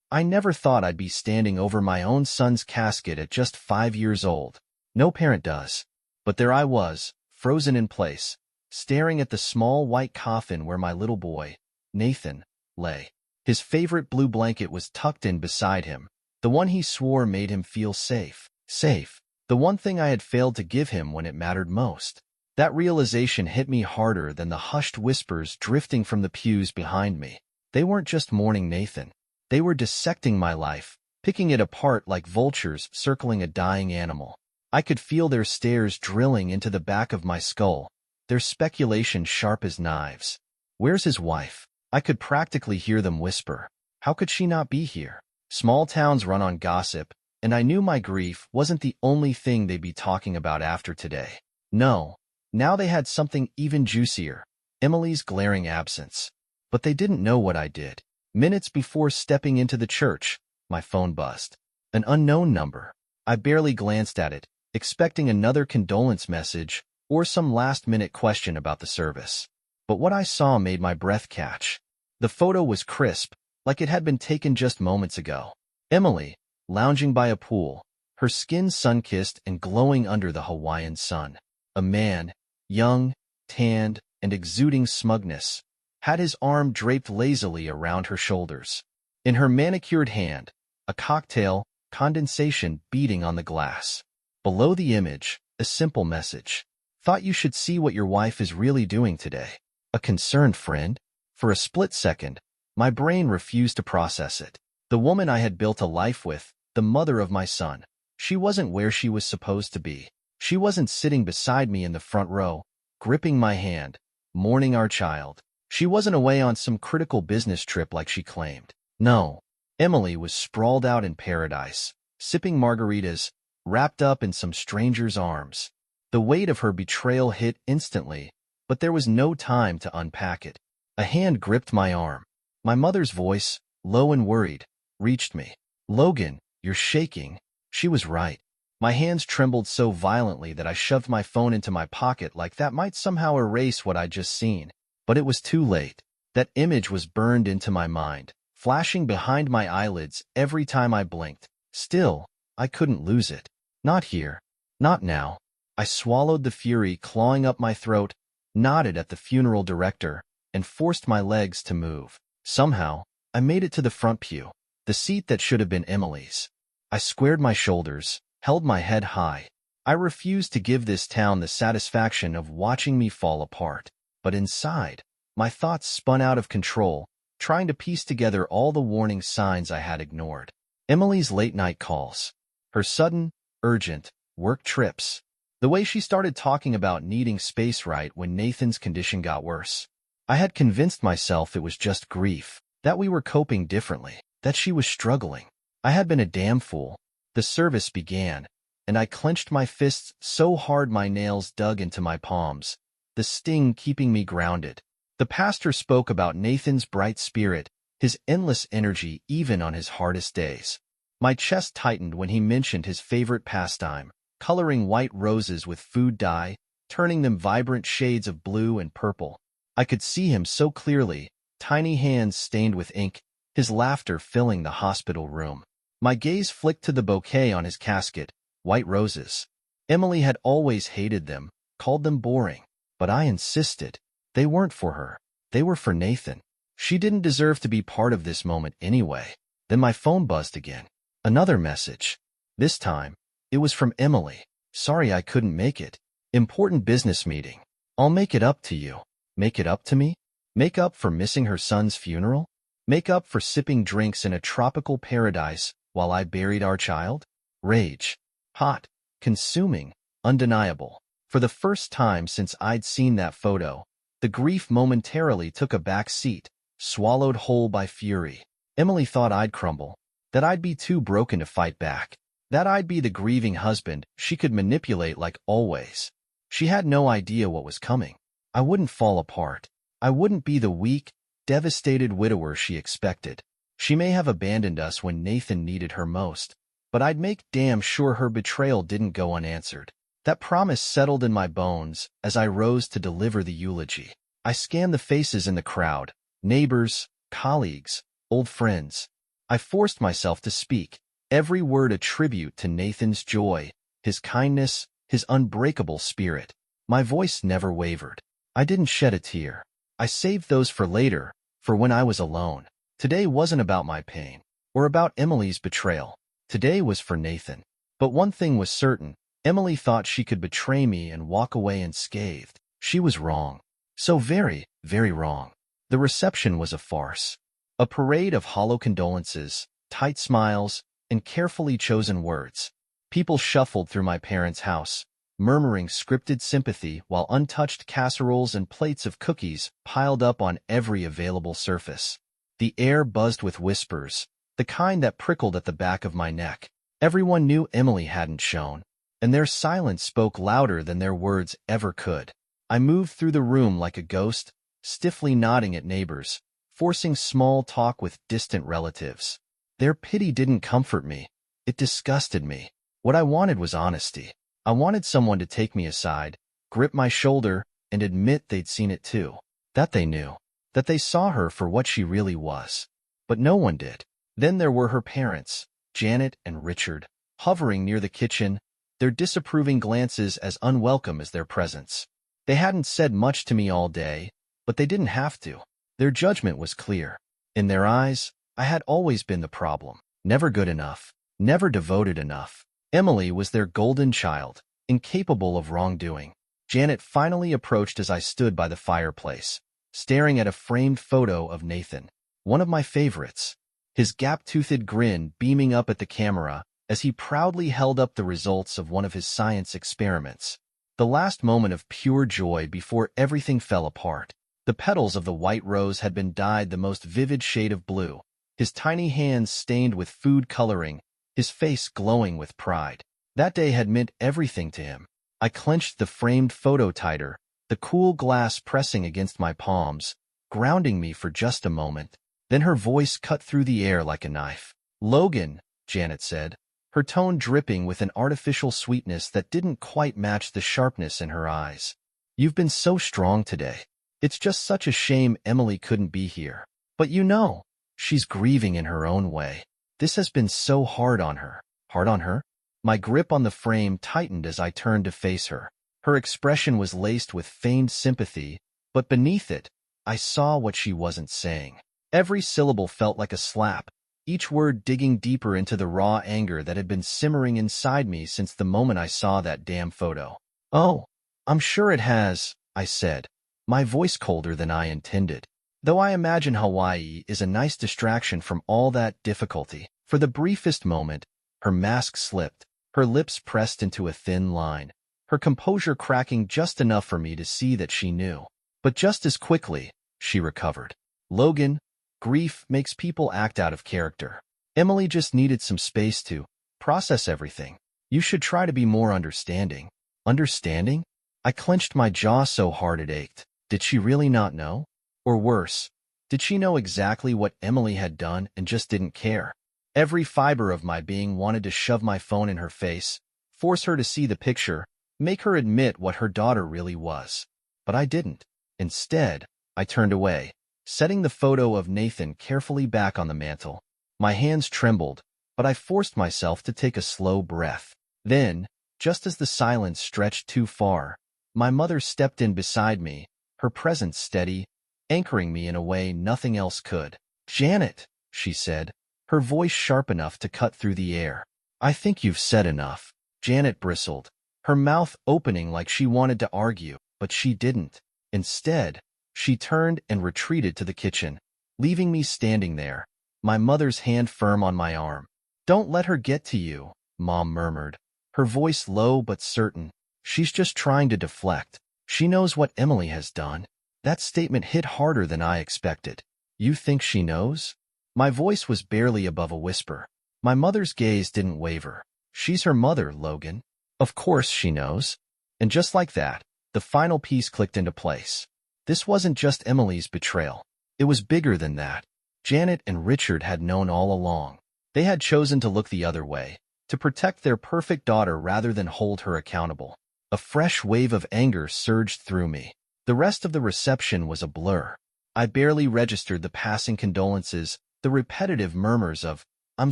I never thought I'd be standing over my own son's casket at just 5 years old. No parent does. But there I was, frozen in place, staring at the small white coffin where my little boy, Nathan, lay. His favorite blue blanket was tucked in beside him, the one he swore made him feel safe. Safe. The one thing I had failed to give him when it mattered most. That realization hit me harder than the hushed whispers drifting from the pews behind me. They weren't just mourning Nathan. They were dissecting my life, picking it apart like vultures circling a dying animal. I could feel their stares drilling into the back of my skull, their speculation sharp as knives. Where's his wife? I could practically hear them whisper. How could she not be here? Small towns run on gossip, and I knew my grief wasn't the only thing they'd be talking about after today. No, now they had something even juicier, Emily's glaring absence. But they didn't know what I did. Minutes before stepping into the church, my phone buzzed. An unknown number. I barely glanced at it, expecting another condolence message or some last-minute question about the service. But what I saw made my breath catch. The photo was crisp, like it had been taken just moments ago. Emily, lounging by a pool, her skin sun-kissed and glowing under the Hawaiian sun. A man, young, tanned, and exuding smugness, had his arm draped lazily around her shoulders. In her manicured hand, a cocktail, condensation beating on the glass. Below the image, a simple message. Thought you should see what your wife is really doing today. A concerned friend? For a split second, my brain refused to process it. The woman I had built a life with, the mother of my son. She wasn't where she was supposed to be. She wasn't sitting beside me in the front row, gripping my hand, mourning our child. She wasn't away on some critical business trip like she claimed. No, Emily was sprawled out in paradise, sipping margaritas, wrapped up in some stranger's arms. The weight of her betrayal hit instantly, but there was no time to unpack it. A hand gripped my arm. My mother's voice, low and worried, reached me. "Logan, you're shaking." She was right. My hands trembled so violently that I shoved my phone into my pocket like that might somehow erase what I'd just seen. But it was too late. That image was burned into my mind, flashing behind my eyelids every time I blinked. Still, I couldn't lose it. Not here. Not now. I swallowed the fury clawing up my throat, nodded at the funeral director, and forced my legs to move. Somehow, I made it to the front pew, the seat that should have been Emily's. I squared my shoulders, held my head high. I refused to give this town the satisfaction of watching me fall apart. But inside, my thoughts spun out of control, trying to piece together all the warning signs I had ignored. Emily's late-night calls, her sudden, urgent, work trips, the way she started talking about needing space right when Nathan's condition got worse. I had convinced myself it was just grief, that we were coping differently, that she was struggling. I had been a damn fool. The service began, and I clenched my fists so hard my nails dug into my palms, the sting keeping me grounded. The pastor spoke about Nathan's bright spirit, his endless energy even on his hardest days. My chest tightened when he mentioned his favorite pastime, coloring white roses with food dye, turning them vibrant shades of blue and purple. I could see him so clearly, tiny hands stained with ink, his laughter filling the hospital room. My gaze flicked to the bouquet on his casket, white roses. Emily had always hated them, called them boring. But I insisted. They weren't for her. They were for Nathan. She didn't deserve to be part of this moment anyway. Then my phone buzzed again. Another message. This time, it was from Emily. "Sorry I couldn't make it. Important business meeting. I'll make it up to you." Make it up to me? Make up for missing her son's funeral? Make up for sipping drinks in a tropical paradise while I buried our child? Rage. Hot. Consuming. Undeniable. For the first time since I'd seen that photo, the grief momentarily took a back seat, swallowed whole by fury. Emily thought I'd crumble, that I'd be too broken to fight back, that I'd be the grieving husband she could manipulate like always. She had no idea what was coming. I wouldn't fall apart. I wouldn't be the weak, devastated widower she expected. She may have abandoned us when Nathan needed her most, but I'd make damn sure her betrayal didn't go unanswered. That promise settled in my bones as I rose to deliver the eulogy. I scanned the faces in the crowd, neighbors, colleagues, old friends. I forced myself to speak, every word a tribute to Nathan's joy, his kindness, his unbreakable spirit. My voice never wavered. I didn't shed a tear. I saved those for later, for when I was alone. Today wasn't about my pain, or about Emily's betrayal. Today was for Nathan. But one thing was certain. Emily thought she could betray me and walk away unscathed. She was wrong. So very, very wrong. The reception was a farce. A parade of hollow condolences, tight smiles, and carefully chosen words. People shuffled through my parents' house, murmuring scripted sympathy while untouched casseroles and plates of cookies piled up on every available surface. The air buzzed with whispers, the kind that prickled at the back of my neck. Everyone knew Emily hadn't shown, and their silence spoke louder than their words ever could. I moved through the room like a ghost, stiffly nodding at neighbors, forcing small talk with distant relatives. Their pity didn't comfort me. It disgusted me. What I wanted was honesty. I wanted someone to take me aside, grip my shoulder, and admit they'd seen it too. That they knew. That they saw her for what she really was. But no one did. Then there were her parents, Janet and Richard, hovering near the kitchen, their disapproving glances as unwelcome as their presence. They hadn't said much to me all day, but they didn't have to. Their judgment was clear. In their eyes, I had always been the problem. Never good enough. Never devoted enough. Emily was their golden child, incapable of wrongdoing. Janet finally approached as I stood by the fireplace, staring at a framed photo of Nathan, one of my favorites, his gap-toothed grin beaming up at the camera as he proudly held up the results of one of his science experiments. The last moment of pure joy before everything fell apart. The petals of the white rose had been dyed the most vivid shade of blue, his tiny hands stained with food coloring, his face glowing with pride. That day had meant everything to him. I clenched the framed photo tighter, the cool glass pressing against my palms, grounding me for just a moment. Then her voice cut through the air like a knife. "Logan," Janet said, her tone dripping with an artificial sweetness that didn't quite match the sharpness in her eyes. "You've been so strong today. It's just such a shame Emily couldn't be here. But you know, she's grieving in her own way. This has been so hard on her." Hard on her? My grip on the frame tightened as I turned to face her. Her expression was laced with feigned sympathy, but beneath it, I saw what she wasn't saying. Every syllable felt like a slap, each word digging deeper into the raw anger that had been simmering inside me since the moment I saw that damn photo. "Oh, I'm sure it has," I said, my voice colder than I intended. Though I imagine Hawaii is a nice distraction from all that difficulty. For the briefest moment, her mask slipped, her lips pressed into a thin line, her composure cracking just enough for me to see that she knew. But just as quickly, she recovered. "Logan, grief makes people act out of character. Emily just needed some space to process everything. You should try to be more understanding." Understanding? I clenched my jaw so hard it ached. Did she really not know? Or worse, did she know exactly what Emily had done and just didn't care? Every fiber of my being wanted to shove my phone in her face, force her to see the picture, make her admit what her daughter really was. But I didn't. Instead, I turned away, setting the photo of Nathan carefully back on the mantel. My hands trembled, but I forced myself to take a slow breath. Then, just as the silence stretched too far, my mother stepped in beside me, her presence steady, anchoring me in a way nothing else could. "Janet," she said, her voice sharp enough to cut through the air. "I think you've said enough." Janet bristled, her mouth opening like she wanted to argue, but she didn't. Instead, she turned and retreated to the kitchen, leaving me standing there, my mother's hand firm on my arm. "Don't let her get to you," Mom murmured, her voice low but certain. "She's just trying to deflect. She knows what Emily has done." That statement hit harder than I expected. "You think she knows?" My voice was barely above a whisper. My mother's gaze didn't waver. "She's her mother, Logan. Of course she knows." And just like that, the final piece clicked into place. This wasn't just Emily's betrayal. It was bigger than that. Janet and Richard had known all along. They had chosen to look the other way, to protect their perfect daughter rather than hold her accountable. A fresh wave of anger surged through me. The rest of the reception was a blur. I barely registered the passing condolences, The repetitive murmurs of, "I'm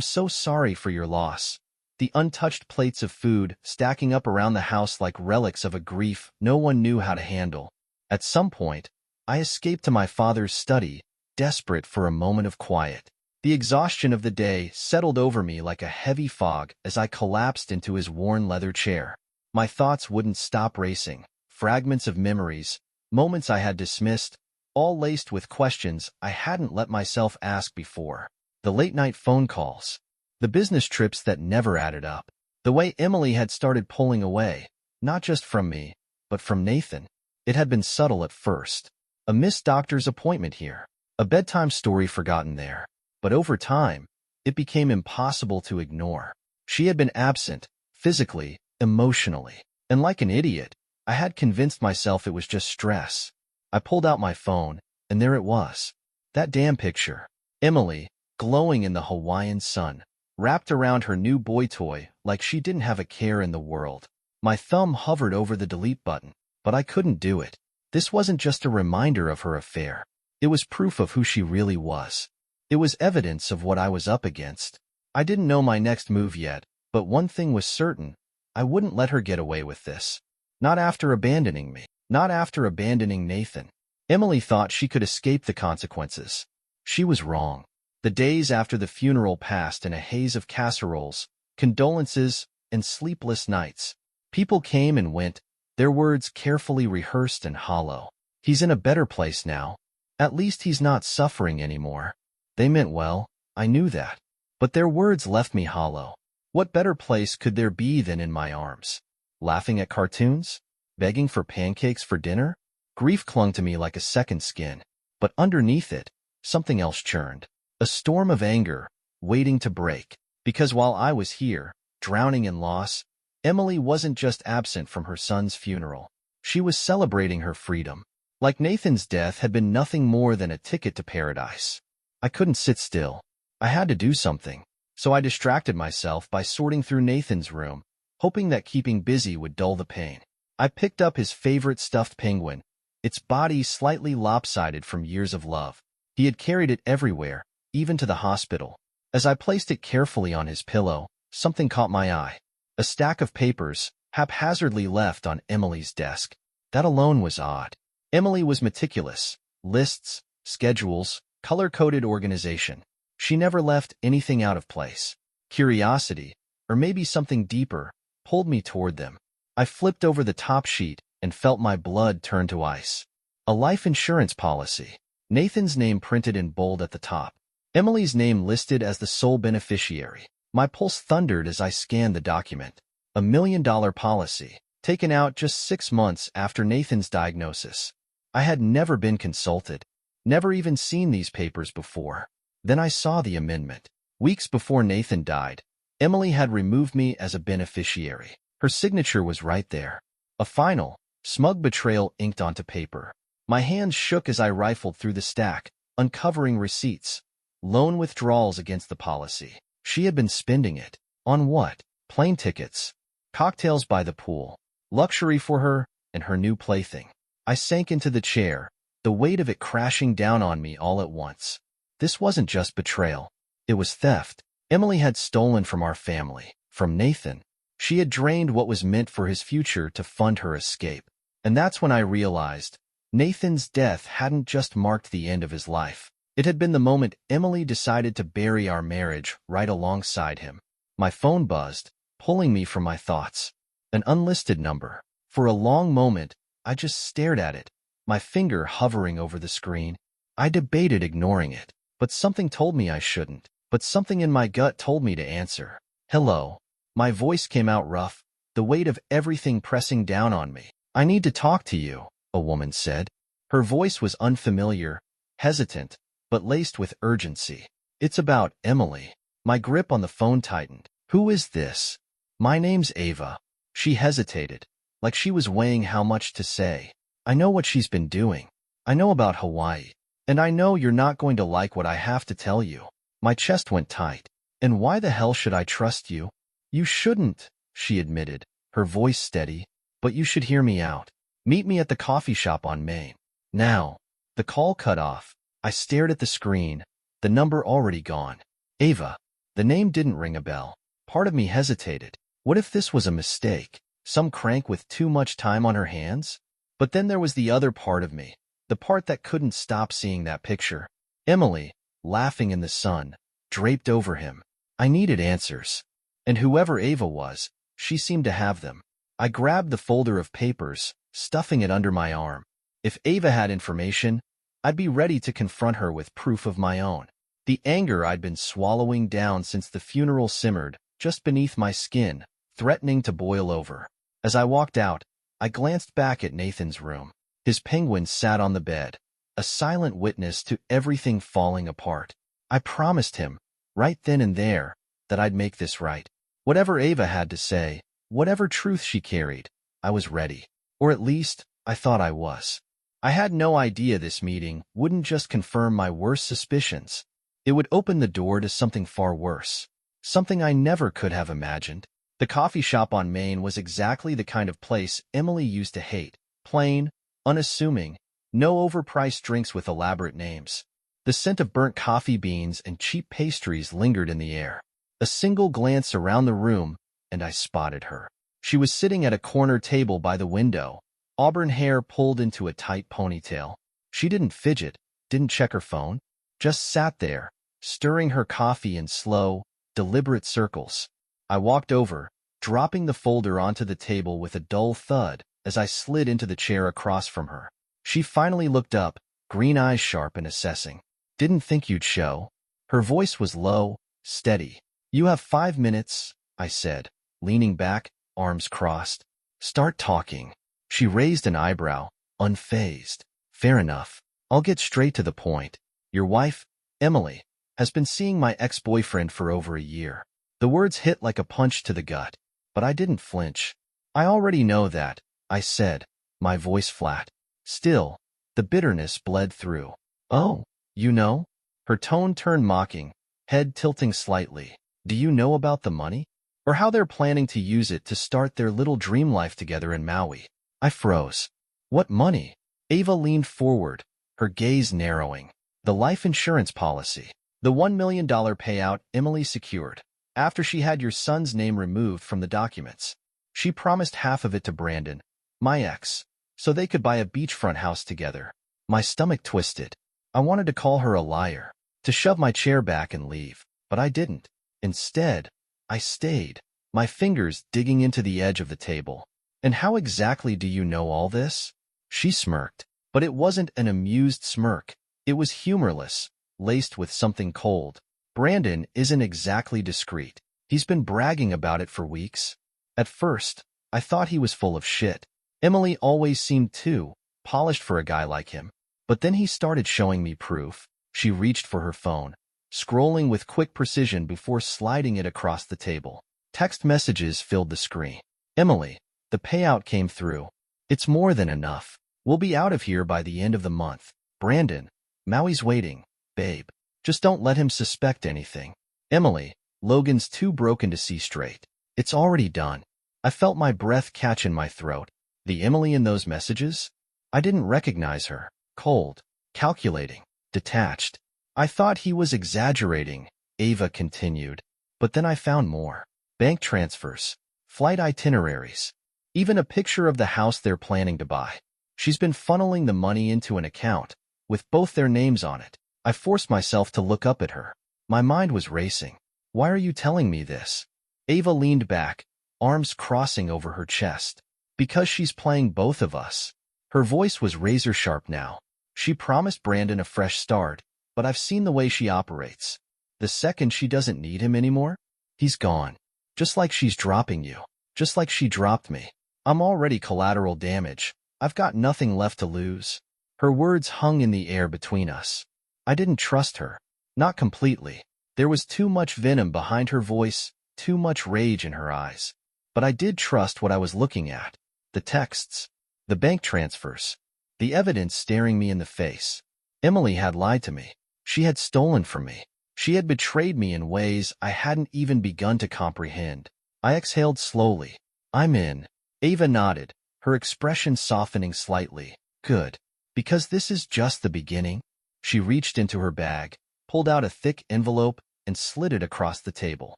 so sorry for your loss." The untouched plates of food stacking up around the house like relics of a grief no one knew how to handle. At some point, I escaped to my father's study, desperate for a moment of quiet. The exhaustion of the day settled over me like a heavy fog as I collapsed into his worn leather chair. My thoughts wouldn't stop racing, fragments of memories, moments I had dismissed, all laced with questions I hadn't let myself ask before. The late-night phone calls, the business trips that never added up, the way Emily had started pulling away, not just from me, but from Nathan. It had been subtle at first. A missed doctor's appointment here, a bedtime story forgotten there. But over time, it became impossible to ignore. She had been absent, physically, emotionally, and like an idiot, I had convinced myself it was just stress. I pulled out my phone, and there it was. That damn picture. Emily, glowing in the Hawaiian sun, wrapped around her new boy toy like she didn't have a care in the world. My thumb hovered over the delete button, but I couldn't do it. This wasn't just a reminder of her affair. It was proof of who she really was. It was evidence of what I was up against. I didn't know my next move yet, but one thing was certain. I wouldn't let her get away with this. Not after abandoning me. Not after abandoning Nathan. Emily thought she could escape the consequences. She was wrong. The days after the funeral passed in a haze of casseroles, condolences, and sleepless nights. People came and went, their words carefully rehearsed and hollow. He's in a better place now. At least he's not suffering anymore. They meant well, I knew that. But their words left me hollow. What better place could there be than in my arms? Laughing at cartoons? Begging for pancakes for dinner? Grief clung to me like a second skin. But underneath it, something else churned. A storm of anger, waiting to break. Because while I was here, drowning in loss, Emily wasn't just absent from her son's funeral. She was celebrating her freedom. Like Nathan's death had been nothing more than a ticket to paradise. I couldn't sit still. I had to do something. So I distracted myself by sorting through Nathan's room, hoping that keeping busy would dull the pain. I picked up his favorite stuffed penguin, its body slightly lopsided from years of love. He had carried it everywhere, even to the hospital. As I placed it carefully on his pillow, something caught my eye. A stack of papers, haphazardly left on Emily's desk. That alone was odd. Emily was meticulous. Lists, schedules, color-coded organization. She never left anything out of place. Curiosity, or maybe something deeper, pulled me toward them. I flipped over the top sheet and felt my blood turn to ice. A life insurance policy. Nathan's name printed in bold at the top. Emily's name listed as the sole beneficiary. My pulse thundered as I scanned the document. $1 million policy, taken out just 6 months after Nathan's diagnosis. I had never been consulted. Never even seen these papers before. Then I saw the amendment. Weeks before Nathan died, Emily had removed me as a beneficiary. Her signature was right there. A final, smug betrayal inked onto paper. My hands shook as I rifled through the stack, uncovering receipts. Loan withdrawals against the policy. She had been spending it. On what? Plane tickets. Cocktails by the pool. Luxury for her and her new plaything. I sank into the chair, the weight of it crashing down on me all at once. This wasn't just betrayal. It was theft. Emily had stolen from our family, from Nathan. She had drained what was meant for his future to fund her escape. And that's when I realized Nathan's death hadn't just marked the end of his life. It had been the moment Emily decided to bury our marriage right alongside him. My phone buzzed, pulling me from my thoughts. An unlisted number. For a long moment, I just stared at it, my finger hovering over the screen. I debated ignoring it, but something told me I shouldn't. But something in my gut told me to answer. Hello. My voice came out rough, the weight of everything pressing down on me. I need to talk to you, a woman said. Her voice was unfamiliar, hesitant, but laced with urgency. It's about Emily. My grip on the phone tightened. Who is this? My name's Ava. She hesitated, like she was weighing how much to say. I know what she's been doing. I know about Hawaii. And I know you're not going to like what I have to tell you. My chest went tight. And why the hell should I trust you? You shouldn't, she admitted, her voice steady. But you should hear me out. Meet me at the coffee shop on Main. Now. The call cut off. I stared at the screen. The number already gone. Ava. The name didn't ring a bell. Part of me hesitated. What if this was a mistake? Some crank with too much time on her hands? But then there was the other part of me. The part that couldn't stop seeing that picture. Emily, laughing in the sun, draped over him. I needed answers. And whoever Ava was, she seemed to have them. I grabbed the folder of papers, stuffing it under my arm. If Ava had information, I'd be ready to confront her with proof of my own. The anger I'd been swallowing down since the funeral simmered just beneath my skin, threatening to boil over. As I walked out, I glanced back at Nathan's room. His penguin sat on the bed, a silent witness to everything falling apart. I promised him, right then and there, that I'd make this right. Whatever Ava had to say, whatever truth she carried, I was ready. Or at least, I thought I was. I had no idea this meeting wouldn't just confirm my worst suspicions. It would open the door to something far worse. Something I never could have imagined. The coffee shop on Main was exactly the kind of place Emily used to hate. Plain, unassuming, no overpriced drinks with elaborate names. The scent of burnt coffee beans and cheap pastries lingered in the air. A single glance around the room, and I spotted her. She was sitting at a corner table by the window, auburn hair pulled into a tight ponytail. She didn't fidget, didn't check her phone, just sat there, stirring her coffee in slow, deliberate circles. I walked over, dropping the folder onto the table with a dull thud as I slid into the chair across from her. She finally looked up, green eyes sharp and assessing. Didn't think you'd show. Her voice was low, steady. You have 5 minutes, I said, leaning back, arms crossed. Start talking. She raised an eyebrow, unfazed. Fair enough. I'll get straight to the point. Your wife, Emily, has been seeing my ex-boyfriend for over a year. The words hit like a punch to the gut, but I didn't flinch. I already know that, I said, my voice flat. Still, the bitterness bled through. Oh, you know? Her tone turned mocking, head tilting slightly. Do you know about the money? Or how they're planning to use it to start their little dream life together in Maui? I froze. What money? Ava leaned forward, her gaze narrowing. The life insurance policy. The $1 million payout Emily secured after she had your son's name removed from the documents. She promised half of it to Brandon, my ex, so they could buy a beachfront house together. My stomach twisted. I wanted to call her a liar, to shove my chair back and leave, but I didn't. Instead, I stayed, my fingers digging into the edge of the table. And how exactly do you know all this? She smirked, but it wasn't an amused smirk. It was humorless, laced with something cold. Brandon isn't exactly discreet. He's been bragging about it for weeks. At first, I thought he was full of shit. Emily always seemed too polished for a guy like him. But then he started showing me proof. She reached for her phone, scrolling with quick precision before sliding it across the table. Text messages filled the screen. Emily, the payout came through. It's more than enough. We'll be out of here by the end of the month. Brandon, Maui's waiting. Babe, just don't let him suspect anything. Emily, Logan's too broken to see straight. It's already done. I felt my breath catch in my throat. The Emily in those messages? I didn't recognize her. Cold, calculating, detached. I thought he was exaggerating, Ava continued. But then I found more. Bank transfers, flight itineraries, even a picture of the house they're planning to buy. She's been funneling the money into an account, with both their names on it. I forced myself to look up at her. My mind was racing. Why are you telling me this? Ava leaned back, arms crossing over her chest. Because she's playing both of us. Her voice was razor-sharp now. She promised Brandon a fresh start, but I've seen the way she operates. The second she doesn't need him anymore, he's gone. Just like she's dropping you. Just like she dropped me. I'm already collateral damage. I've got nothing left to lose. Her words hung in the air between us. I didn't trust her. Not completely. There was too much venom behind her voice, too much rage in her eyes. But I did trust what I was looking at. The texts. The bank transfers. The evidence staring me in the face. Emily had lied to me. She had stolen from me. She had betrayed me in ways I hadn't even begun to comprehend. I exhaled slowly. I'm in. Ava nodded, her expression softening slightly. Good. Because this is just the beginning. She reached into her bag, pulled out a thick envelope, and slid it across the table.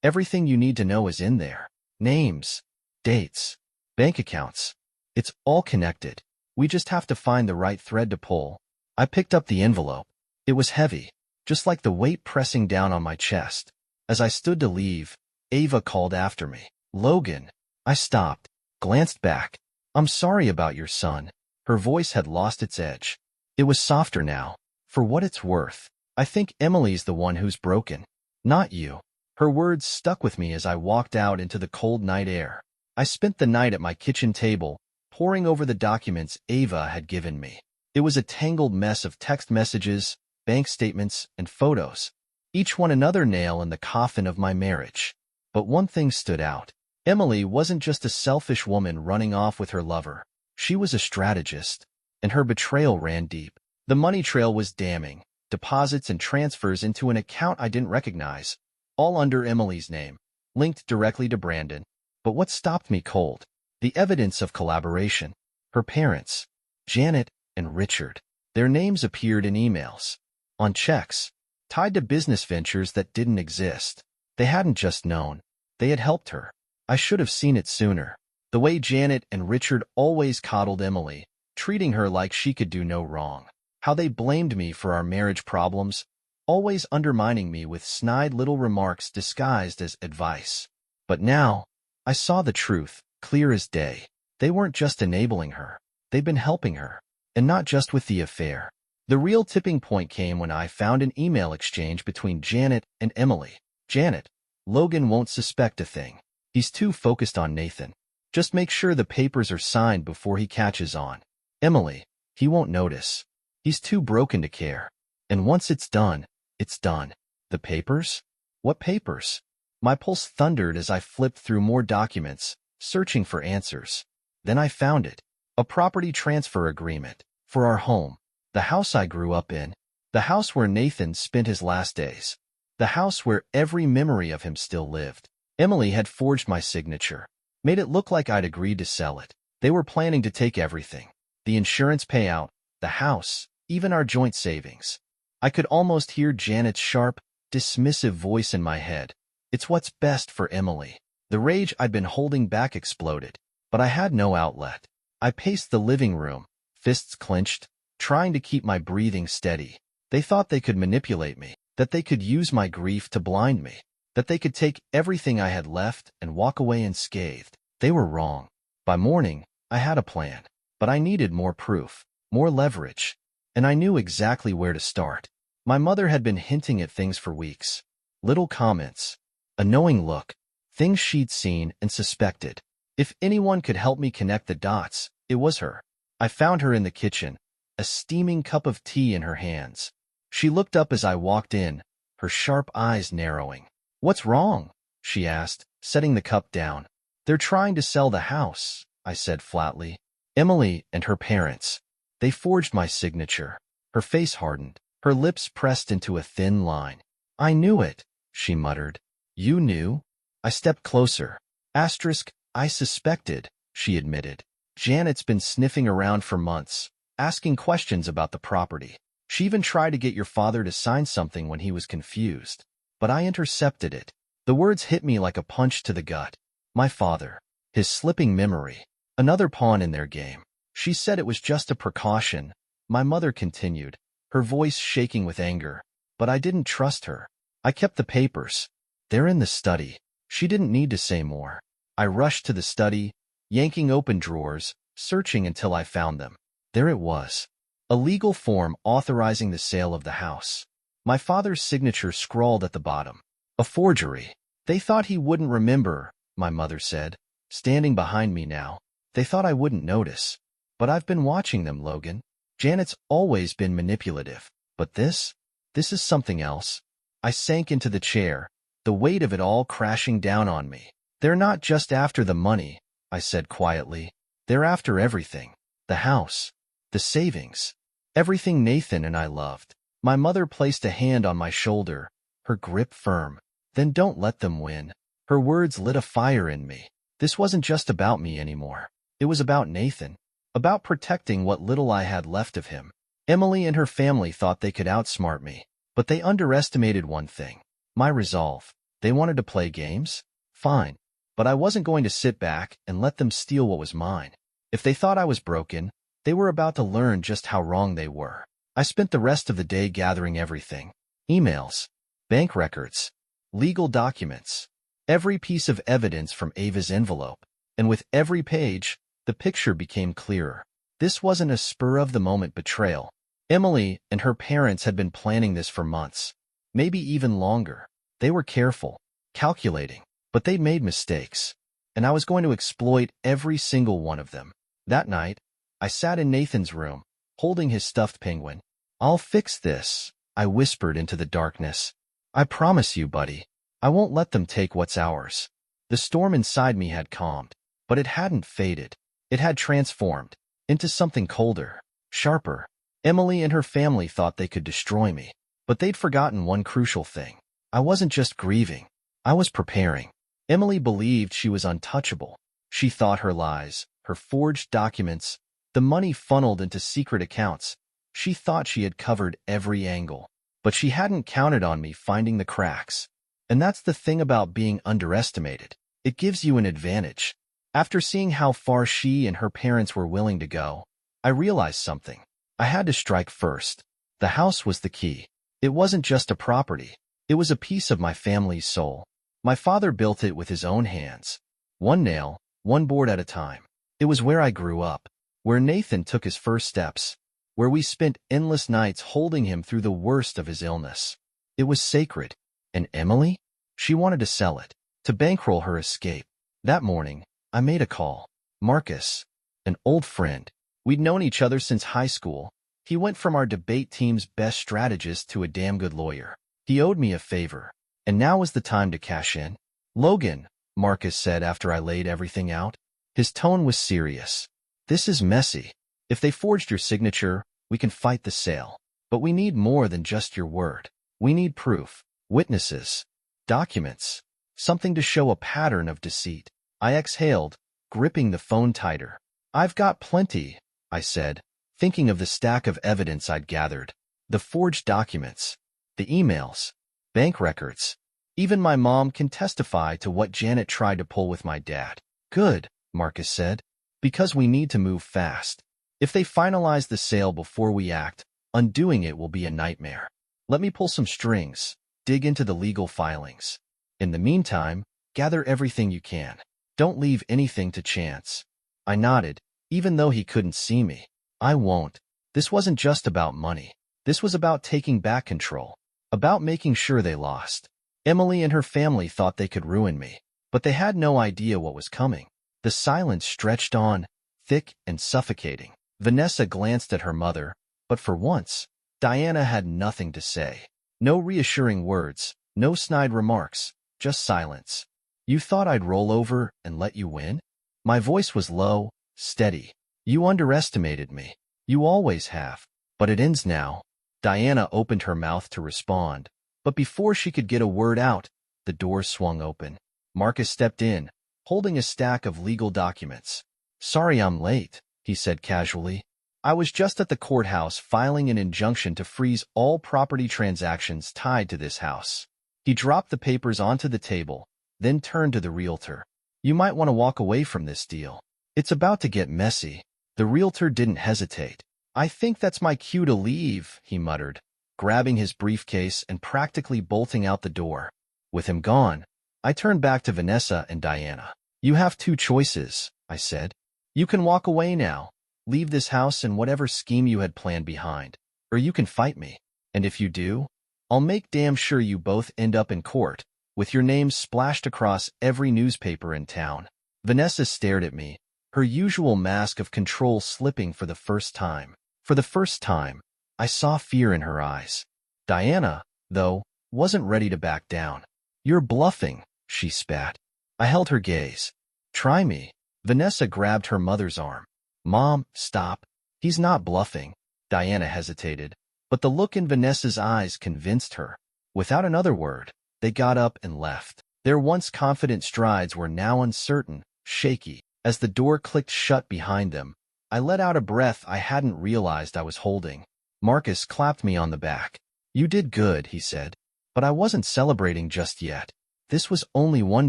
Everything you need to know is in there. Names, dates, bank accounts. It's all connected. We just have to find the right thread to pull. I picked up the envelope. It was heavy, just like the weight pressing down on my chest. As I stood to leave, Ava called after me. Logan. I stopped, glanced back. I'm sorry about your son. Her voice had lost its edge. It was softer now. For what it's worth, I think Emily's the one who's broken, not you. Her words stuck with me as I walked out into the cold night air. I spent the night at my kitchen table, poring over the documents Ava had given me. It was a tangled mess of text messages, bank statements, and photos, each one another nail in the coffin of my marriage. But one thing stood out. Emily wasn't just a selfish woman running off with her lover. She was a strategist, and her betrayal ran deep. The money trail was damning. Deposits and transfers into an account I didn't recognize, all under Emily's name, linked directly to Brandon. But what stopped me cold? The evidence of collaboration. Her parents, Janet and Richard. Their names appeared in emails, on checks, tied to business ventures that didn't exist. They hadn't just known. They had helped her. I should have seen it sooner. The way Janet and Richard always coddled Emily, treating her like she could do no wrong. How they blamed me for our marriage problems, always undermining me with snide little remarks disguised as advice. But now, I saw the truth, clear as day. They weren't just enabling her. They'd been helping her. And not just with the affair. The real tipping point came when I found an email exchange between Janet and Emily. Janet, Logan won't suspect a thing. He's too focused on Nathan. Just make sure the papers are signed before he catches on. Emily, he won't notice. He's too broken to care. And once it's done, it's done. The papers? What papers? My pulse thundered as I flipped through more documents, searching for answers. Then I found it. A property transfer agreement. For our home. The house I grew up in. The house where Nathan spent his last days. The house where every memory of him still lived. Emily had forged my signature. Made it look like I'd agreed to sell it. They were planning to take everything. The insurance payout, the house, even our joint savings. I could almost hear Janet's sharp, dismissive voice in my head. It's what's best for Emily. The rage I'd been holding back exploded, but I had no outlet. I paced the living room, fists clenched, trying to keep my breathing steady. They thought they could manipulate me, that they could use my grief to blind me, that they could take everything I had left and walk away unscathed. They were wrong. By morning, I had a plan, but I needed more proof, more leverage, and I knew exactly where to start. My mother had been hinting at things for weeks. Little comments, a knowing look, things she'd seen and suspected. If anyone could help me connect the dots, it was her. I found her in the kitchen, a steaming cup of tea in her hands. She looked up as I walked in, her sharp eyes narrowing. "What's wrong?" she asked, setting the cup down. "They're trying to sell the house," I said flatly. "Emily and her parents. They forged my signature." Her face hardened, her lips pressed into a thin line. "I knew it," she muttered. "You knew?" I stepped closer. I suspected," she admitted. "Janet's been sniffing around for months, asking questions about the property. She even tried to get your father to sign something when he was confused. But I intercepted it." The words hit me like a punch to the gut. My father. His slipping memory. Another pawn in their game. "She said it was just a precaution," my mother continued, her voice shaking with anger. But I didn't trust her. "I kept the papers. They're in the study." She didn't need to say more. I rushed to the study, yanking open drawers, searching until I found them. There it was. A legal form authorizing the sale of the house. My father's signature scrawled at the bottom. A forgery. "They thought he wouldn't remember," my mother said, standing behind me now. "They thought I wouldn't notice. But I've been watching them, Logan. Janet's always been manipulative. But this is something else." I sank into the chair, the weight of it all crashing down on me. "They're not just after the money," I said quietly. "They're after everything. The house. The savings. Everything Nathan and I loved." My mother placed a hand on my shoulder, her grip firm. "Then don't let them win." Her words lit a fire in me. This wasn't just about me anymore. It was about Nathan. About protecting what little I had left of him. Emily and her family thought they could outsmart me. But they underestimated one thing: my resolve. They wanted to play games? Fine. But I wasn't going to sit back and let them steal what was mine. If they thought I was broken, they were about to learn just how wrong they were. I spent the rest of the day gathering everything: emails, bank records, legal documents, every piece of evidence from Ava's envelope. And with every page, the picture became clearer. This wasn't a spur-of-the-moment betrayal. Emily and her parents had been planning this for months, maybe even longer. They were careful, calculating, but they made mistakes, and I was going to exploit every single one of them. That night, I sat in Nathan's room, holding his stuffed penguin. "I'll fix this," I whispered into the darkness. "I promise you, buddy. I won't let them take what's ours." The storm inside me had calmed, but it hadn't faded. It had transformed into something colder, sharper. Emily and her family thought they could destroy me, but they'd forgotten one crucial thing. I wasn't just grieving. I was preparing. Emily believed she was untouchable. She thought her lies, her forged documents, the money funneled into secret accounts. She thought she had covered every angle, but she hadn't counted on me finding the cracks. And that's the thing about being underestimated. It gives you an advantage. After seeing how far she and her parents were willing to go, I realized something. I had to strike first. The house was the key. It wasn't just a property. It was a piece of my family's soul. My father built it with his own hands, one nail, one board at a time. It was where I grew up, where Nathan took his first steps, where we spent endless nights holding him through the worst of his illness. It was sacred. And Emily? She wanted to sell it, to bankroll her escape. That morning, I made a call. Marcus, an old friend. We'd known each other since high school. He went from our debate team's best strategist to a damn good lawyer. He owed me a favor, and now was the time to cash in. "Logan," Marcus said after I laid everything out. His tone was serious. "This is messy. If they forged your signature, we can fight the sale. But we need more than just your word. We need proof, witnesses, documents, something to show a pattern of deceit." I exhaled, gripping the phone tighter. "I've got plenty," I said, thinking of the stack of evidence I'd gathered. The forged documents, the emails, bank records. Even my mom can testify to what Janet tried to pull with my dad. "Good," Marcus said, "because we need to move fast. If they finalize the sale before we act, undoing it will be a nightmare. Let me pull some strings, dig into the legal filings. In the meantime, gather everything you can. Don't leave anything to chance." I nodded, even though he couldn't see me. "I won't." This wasn't just about money. This was about taking back control, about making sure they lost. Emily and her family thought they could ruin me, but they had no idea what was coming. The silence stretched on, thick and suffocating. Vanessa glanced at her mother, but for once, Diana had nothing to say. No reassuring words, no snide remarks, just silence. "You thought I'd roll over and let you win?" My voice was low, steady. "You underestimated me. You always have. But it ends now." Diana opened her mouth to respond, but before she could get a word out, the door swung open. Marcus stepped in, holding a stack of legal documents. "Sorry I'm late," he said casually. "I was just at the courthouse filing an injunction to freeze all property transactions tied to this house." He dropped the papers onto the table, then turned to the realtor. "You might want to walk away from this deal. It's about to get messy." The realtor didn't hesitate. "I think that's my cue to leave," he muttered, grabbing his briefcase and practically bolting out the door. With him gone, I turned back to Vanessa and Diana. "You have two choices," I said. "You can walk away now, leave this house and whatever scheme you had planned behind, or you can fight me. And if you do, I'll make damn sure you both end up in court, with your names splashed across every newspaper in town." Vanessa stared at me, her usual mask of control slipping for the first time. For the first time, I saw fear in her eyes. Diana, though, wasn't ready to back down. "You're bluffing," she spat. I held her gaze. "Try me." Vanessa grabbed her mother's arm. "Mom, stop. He's not bluffing." Diana hesitated, but the look in Vanessa's eyes convinced her. Without another word, they got up and left. Their once confident strides were now uncertain, shaky. As the door clicked shut behind them, I let out a breath I hadn't realized I was holding. Marcus clapped me on the back. You did good, he said. But I wasn't celebrating just yet. This was only one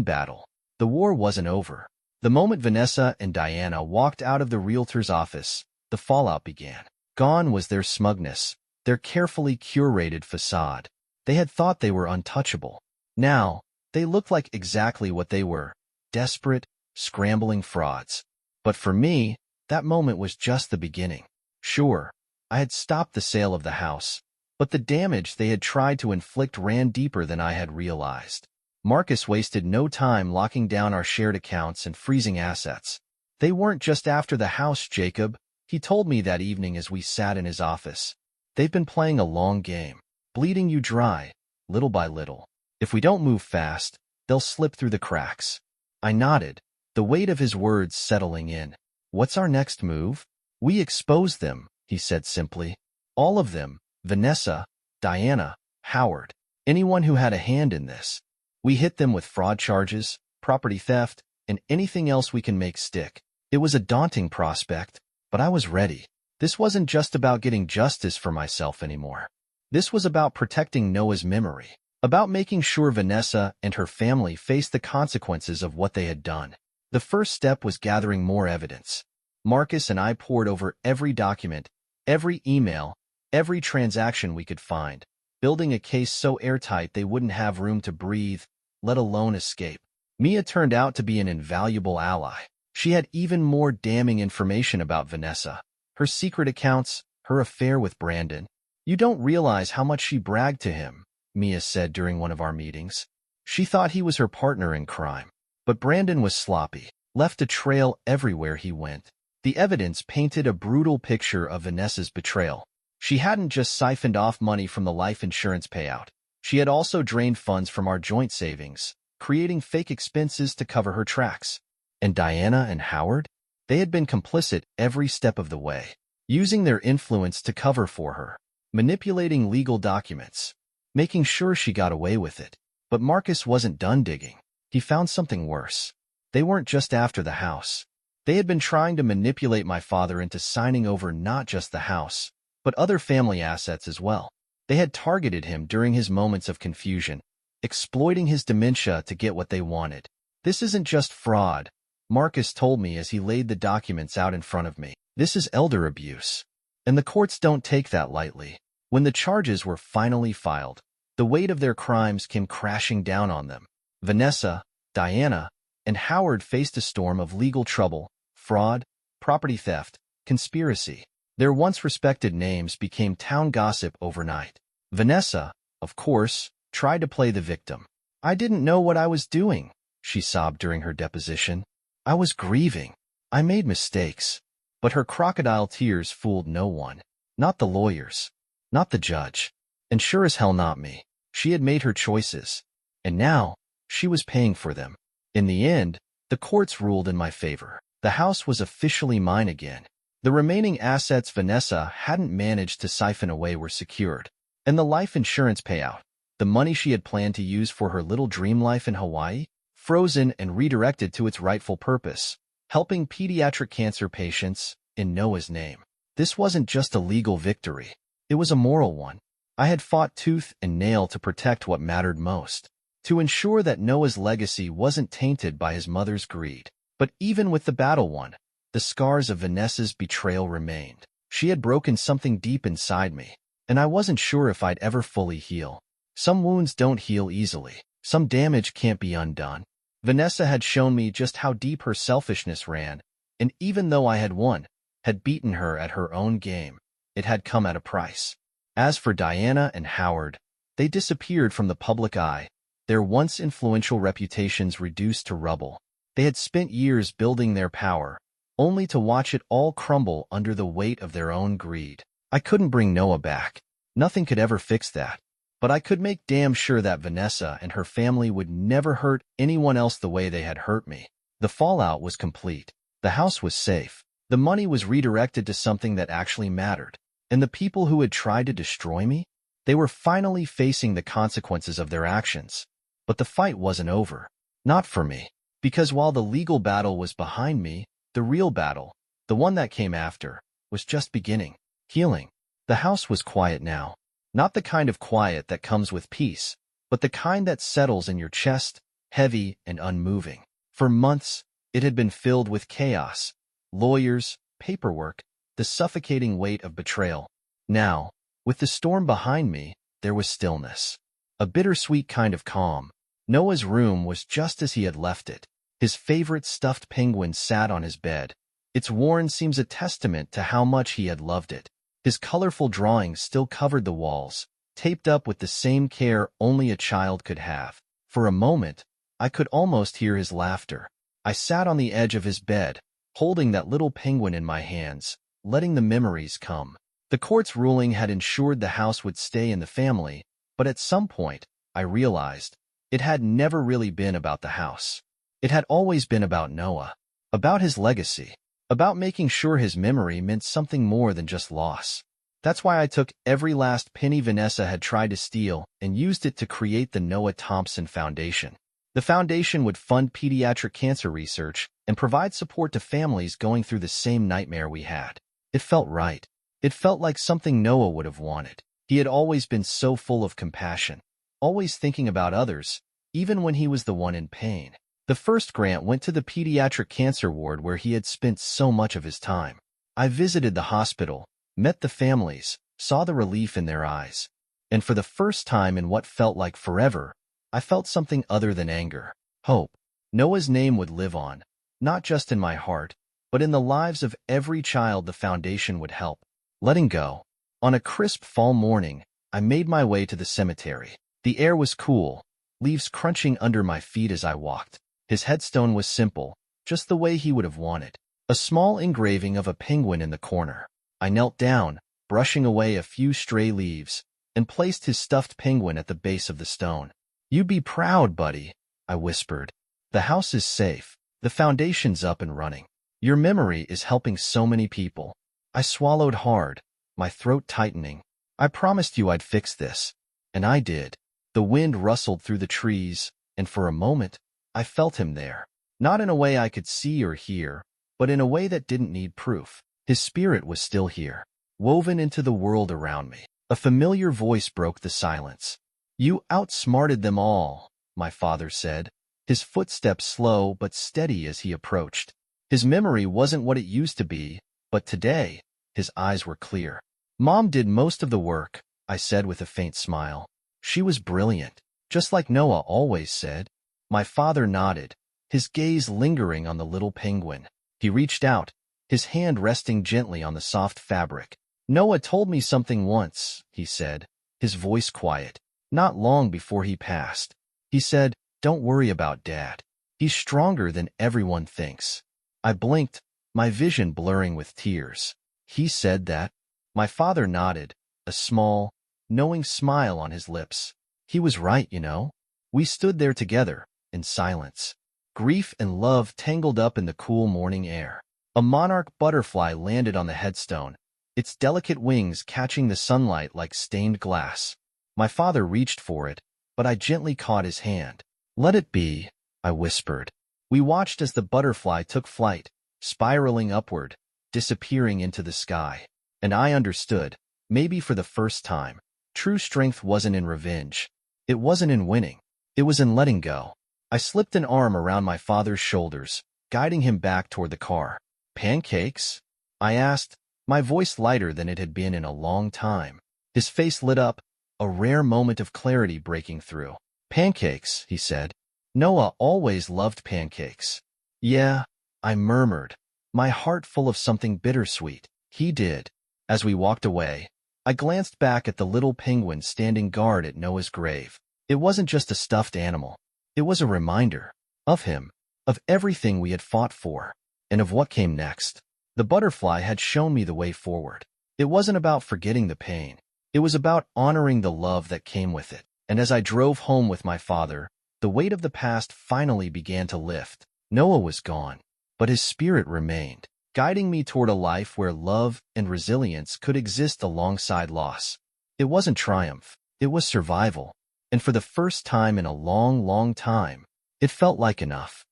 battle. The war wasn't over. The moment Vanessa and Diana walked out of the realtor's office, the fallout began. Gone was their smugness, their carefully curated facade. They had thought they were untouchable. Now, they looked like exactly what they were, desperate, scrambling frauds. But for me, that moment was just the beginning. Sure, I had stopped the sale of the house, but the damage they had tried to inflict ran deeper than I had realized. Marcus wasted no time locking down our shared accounts and freezing assets. They weren't just after the house, Jacob, he told me that evening as we sat in his office. They've been playing a long game, bleeding you dry, little by little. If we don't move fast, they'll slip through the cracks. I nodded, the weight of his words settling in. What's our next move? We expose them, he said simply. All of them, Vanessa, Diana, Howard, anyone who had a hand in this. We hit them with fraud charges, property theft, and anything else we can make stick. It was a daunting prospect, but I was ready. This wasn't just about getting justice for myself anymore. This was about protecting Noah's memory, about making sure Vanessa and her family faced the consequences of what they had done. The first step was gathering more evidence. Marcus and I pored over every document, every email, every transaction we could find, building a case so airtight they wouldn't have room to breathe, let alone escape. Mia turned out to be an invaluable ally. She had even more damning information about Vanessa, her secret accounts, her affair with Brandon. You don't realize how much she bragged to him, Mia said during one of our meetings. She thought he was her partner in crime. But Brandon was sloppy, left a trail everywhere he went. The evidence painted a brutal picture of Vanessa's betrayal. She hadn't just siphoned off money from the life insurance payout. She had also drained funds from our joint savings, creating fake expenses to cover her tracks. And Diana and Howard? They had been complicit every step of the way, using their influence to cover for her, manipulating legal documents, making sure she got away with it. But Marcus wasn't done digging. He found something worse. They weren't just after the house. They had been trying to manipulate my father into signing over not just the house, but other family assets as well. They had targeted him during his moments of confusion, exploiting his dementia to get what they wanted. This isn't just fraud, Marcus told me as he laid the documents out in front of me. This is elder abuse. And the courts don't take that lightly. When the charges were finally filed, the weight of their crimes came crashing down on them. Vanessa, Diana, and Howard faced a storm of legal trouble, fraud, property theft, conspiracy. Their once respected names became town gossip overnight. Vanessa, of course, tried to play the victim. I didn't know what I was doing, she sobbed during her deposition. I was grieving. I made mistakes. But her crocodile tears fooled no one. Not the lawyers. Not the judge. And sure as hell not me. She had made her choices. And now, she was paying for them. In the end, the courts ruled in my favor. The house was officially mine again. The remaining assets Vanessa hadn't managed to siphon away were secured. And the life insurance payout, the money she had planned to use for her little dream life in Hawaii, frozen and redirected to its rightful purpose, helping pediatric cancer patients in Noah's name. This wasn't just a legal victory. It was a moral one. I had fought tooth and nail to protect what mattered most, to ensure that Noah's legacy wasn't tainted by his mother's greed. But even with the battle won, the scars of Vanessa's betrayal remained. She had broken something deep inside me, and I wasn't sure if I'd ever fully heal. Some wounds don't heal easily. Some damage can't be undone. Vanessa had shown me just how deep her selfishness ran, and even though I had won, had beaten her at her own game, it had come at a price. As for Diana and Howard, they disappeared from the public eye, their once influential reputations reduced to rubble. They had spent years building their power, only to watch it all crumble under the weight of their own greed. I couldn't bring Noah back. Nothing could ever fix that. But I could make damn sure that Vanessa and her family would never hurt anyone else the way they had hurt me. The fallout was complete. The house was safe. The money was redirected to something that actually mattered. And the people who had tried to destroy me? They were finally facing the consequences of their actions. But the fight wasn't over. Not for me. Because while the legal battle was behind me, the real battle, the one that came after, was just beginning. Healing. The house was quiet now. Not the kind of quiet that comes with peace, but the kind that settles in your chest, heavy and unmoving. For months, it had been filled with chaos, lawyers, paperwork, the suffocating weight of betrayal. Now, with the storm behind me, there was stillness. A bittersweet kind of calm. Noah's room was just as he had left it. His favorite stuffed penguin sat on his bed. Its worn seams a testament to how much he had loved it. His colorful drawings still covered the walls, taped up with the same care only a child could have. For a moment, I could almost hear his laughter. I sat on the edge of his bed, holding that little penguin in my hands, letting the memories come. The court's ruling had ensured the house would stay in the family, but at some point, I realized, it had never really been about the house. It had always been about Noah, about his legacy, about making sure his memory meant something more than just loss. That's why I took every last penny Vanessa had tried to steal and used it to create the Noah Thompson Foundation. The foundation would fund pediatric cancer research and provide support to families going through the same nightmare we had. It felt right. It felt like something Noah would have wanted. He had always been so full of compassion, always thinking about others, even when he was the one in pain. The first grant went to the pediatric cancer ward where he had spent so much of his time. I visited the hospital, met the families, saw the relief in their eyes. And for the first time in what felt like forever, I felt something other than anger, hope. Noah's name would live on, not just in my heart, but in the lives of every child the foundation would help. Letting go. On a crisp fall morning, I made my way to the cemetery. The air was cool, leaves crunching under my feet as I walked. His headstone was simple, just the way he would have wanted. A small engraving of a penguin in the corner. I knelt down, brushing away a few stray leaves, and placed his stuffed penguin at the base of the stone. "You be proud, buddy," I whispered. "The house is safe. The foundation's up and running. Your memory is helping so many people." I swallowed hard, my throat tightening. "I promised you I'd fix this." And I did. The wind rustled through the trees, and for a moment, I felt him there. Not in a way I could see or hear, but in a way that didn't need proof. His spirit was still here, woven into the world around me. A familiar voice broke the silence. "You outsmarted them all," my father said, his footsteps slow but steady as he approached. His memory wasn't what it used to be, but today, his eyes were clear. "Mom did most of the work," I said with a faint smile. "She was brilliant, just like Noah always said." My father nodded, his gaze lingering on the little penguin. He reached out, his hand resting gently on the soft fabric. "Noah told me something once," he said, his voice quiet. "Not long before he passed. He said, 'Don't worry about Dad. He's stronger than everyone thinks.'" I blinked, my vision blurring with tears. "He said that?" My father nodded, a small, knowing smile on his lips. "He was right, you know." We stood there together, in silence. Grief and love tangled up in the cool morning air. A monarch butterfly landed on the headstone, its delicate wings catching the sunlight like stained glass. My father reached for it, but I gently caught his hand. "Let it be," I whispered. We watched as the butterfly took flight, spiraling upward, disappearing into the sky. And I understood, maybe for the first time, true strength wasn't in revenge. It wasn't in winning. It was in letting go. I slipped an arm around my father's shoulders, guiding him back toward the car. "Pancakes?" I asked, my voice lighter than it had been in a long time. His face lit up, a rare moment of clarity breaking through. "Pancakes," he said. "Noah always loved pancakes." "Yeah," I murmured, my heart full of something bittersweet. "He did." As we walked away, I glanced back at the little penguin standing guard at Noah's grave. It wasn't just a stuffed animal. It was a reminder of him, of everything we had fought for, and of what came next. The butterfly had shown me the way forward. It wasn't about forgetting the pain. It was about honoring the love that came with it. And as I drove home with my father, the weight of the past finally began to lift. Noah was gone, but his spirit remained, guiding me toward a life where love and resilience could exist alongside loss. It wasn't triumph, it was survival. And for the first time in a long, long time, it felt like enough.